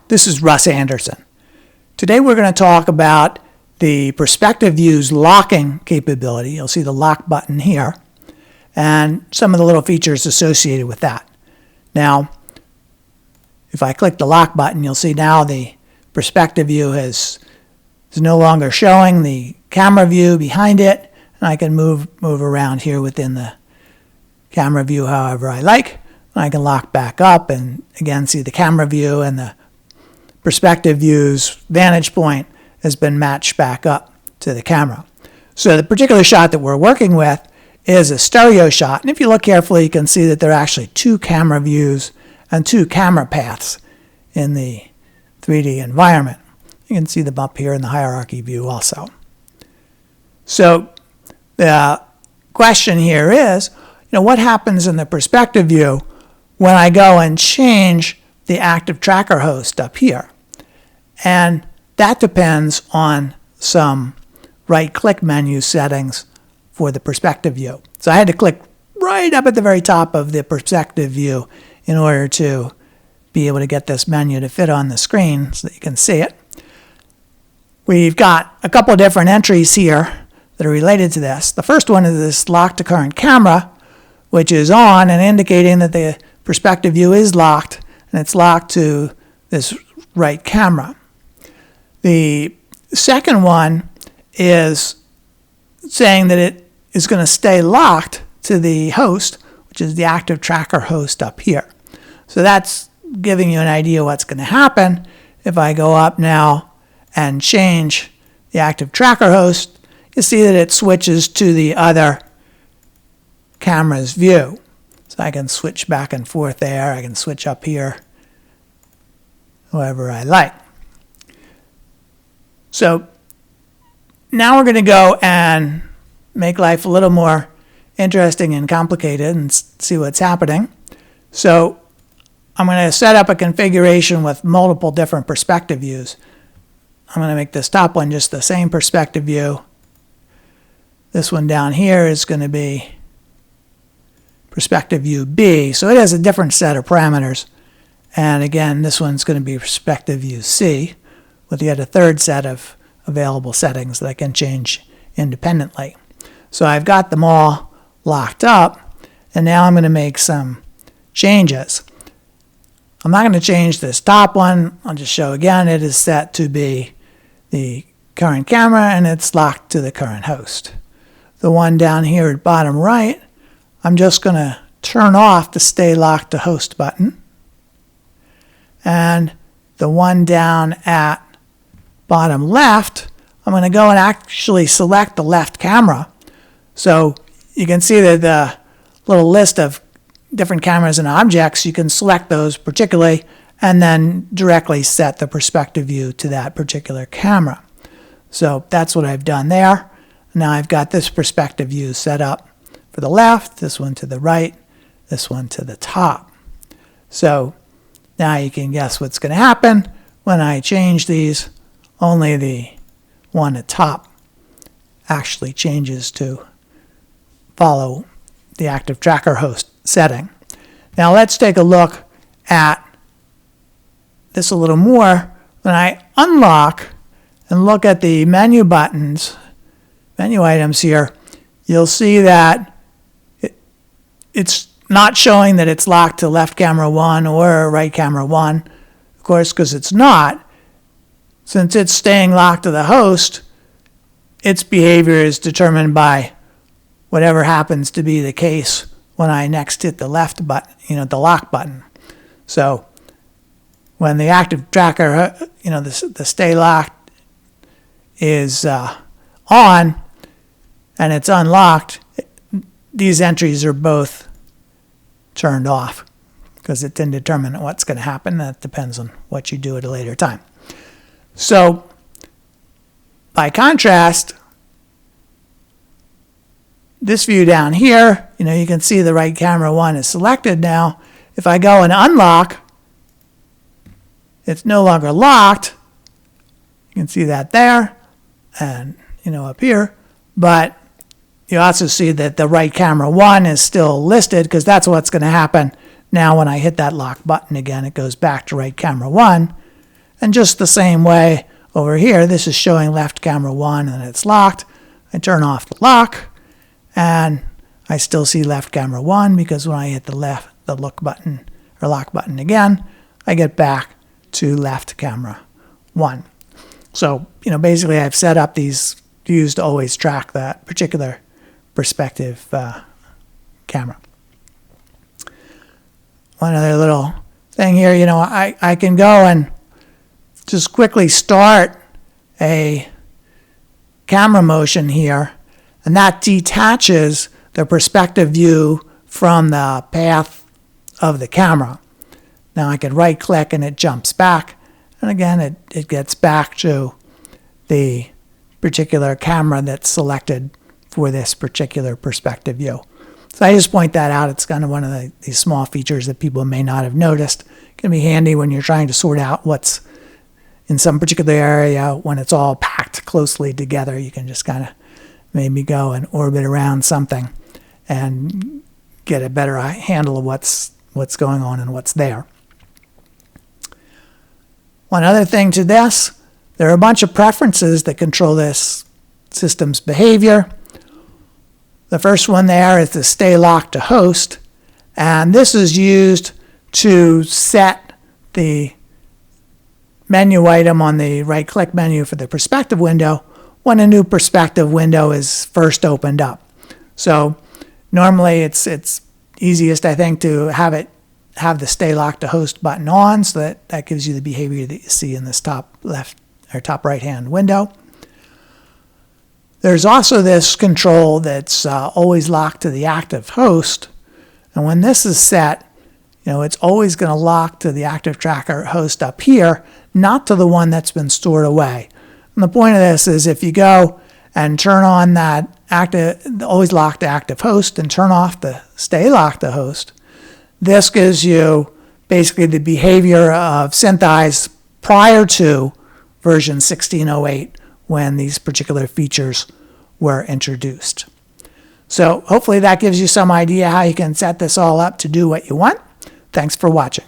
this is Russ Andersson. Today we're going to talk about the perspective view's locking capability. You'll see the lock button here and some of the little features associated with that. Now, if I click the lock button, you'll see now the perspective view is no longer showing the camera view behind it, and I can move around here within the camera view however I like. And I can lock back up and again see the camera view, and the perspective view's vantage point has been matched back up to the camera. So the particular shot that we're working with is a stereo shot, and if you look carefully you can see that there are actually two camera views and two camera paths in the 3D environment. You can see them up here in the hierarchy view also. So the question here is, what happens in the perspective view when I go and change the active tracker host up here? And that depends on some right-click menu settings for the perspective view. So I had to click right up at the very top of the perspective view in order to be able to get this menu to fit on the screen so that you can see it. We've got a couple of different entries here that are related to this. The first one is this lock to current camera, which is on and indicating that the perspective view is locked, and it's locked to this right camera. The second one is saying that it is going to stay locked to the host, which is the active tracker host up here. So that's giving you an idea what's going to happen if I go up now and change the active tracker host. You see that it switches to the other camera's view. So I can switch back and forth there. I can switch up here however I like. So now we're going to go and make life a little more interesting and complicated and see what's happening. So I'm going to set up a configuration with multiple different perspective views. I'm going to make this top one just the same perspective view. This one down here is going to be perspective view B, so it has a different set of parameters. And again, this one's going to be perspective view C, with yet a third set of available settings that I can change independently. So I've got them all locked up, and now I'm going to make some changes. I'm not going to change this top one. I'll just show again it is set to be the current camera, and it's locked to the current host. The one down here at bottom right, I'm just going to turn off the stay locked to host button. And the one down at bottom left, I'm going to go and actually select the left camera. So you can see that the little list of different cameras and objects, you can select those particularly and then directly set the perspective view to that particular camera. So that's what I've done there. Now I've got this perspective view set up for the left, this one to the right, this one to the top. So now you can guess what's going to happen when I change these. Only the one at top actually changes to follow the active tracker host setting. Now let's take a look at this a little more. When I unlock and look at the menu buttons, menu items here, you'll see that it's not showing that it's locked to left camera 1 or right camera 1, of course, because it's not. Since it's staying locked to the host, its behavior is determined by whatever happens to be the case when I next hit the left button, the lock button. So when the active tracker, the stay locked is on and it's unlocked, these entries are both turned off because it didn't determine what's going to happen. That depends on what you do at a later time. So by contrast, this view down here, you can see the right camera 1 is selected now. If I go and unlock, it's no longer locked. You can see that there and, up here. But you also see that the right camera 1 is still listed because that's what's going to happen now when I hit that lock button again. It goes back to right camera 1. And just the same way over here, this is showing left camera 1 and it's locked. I turn off the lock and I still see left camera 1 because when I hit the look button or lock button again, I get back to left camera 1. So, basically I've set up these views to always track that particular perspective camera. One other little thing here, I can go and just quickly start a camera motion here, and that detaches the perspective view from the path of the camera. Now I can right click and it jumps back, and again it gets back to the particular camera that's selected for this particular perspective view. So I just point that out. It's kind of one of these small features that people may not have noticed. It can be handy when you're trying to sort out what's in some particular area. When it's all packed closely together, you can just kind of maybe go and orbit around something and get a better handle of what's going on and what's there. One other thing to this, there are a bunch of preferences that control this system's behavior. The first one there is the stay locked to host, and this is used to set the menu item on the right click menu for the perspective window when a new perspective window is first opened up. So normally it's easiest, I think, to have the stay locked to host button on, so that gives you the behavior that you see in this top left or top right hand window. There's also this control that's always locked to the active host, and when this is set, it's always going to lock to the active tracker host up here, not to the one that's been stored away. And the point of this is if you go and turn on that always locked to active host and turn off the stay locked to host, this gives you basically the behavior of SynthEyes prior to version 1608 when these particular features were introduced. So hopefully that gives you some idea how you can set this all up to do what you want. Thanks for watching.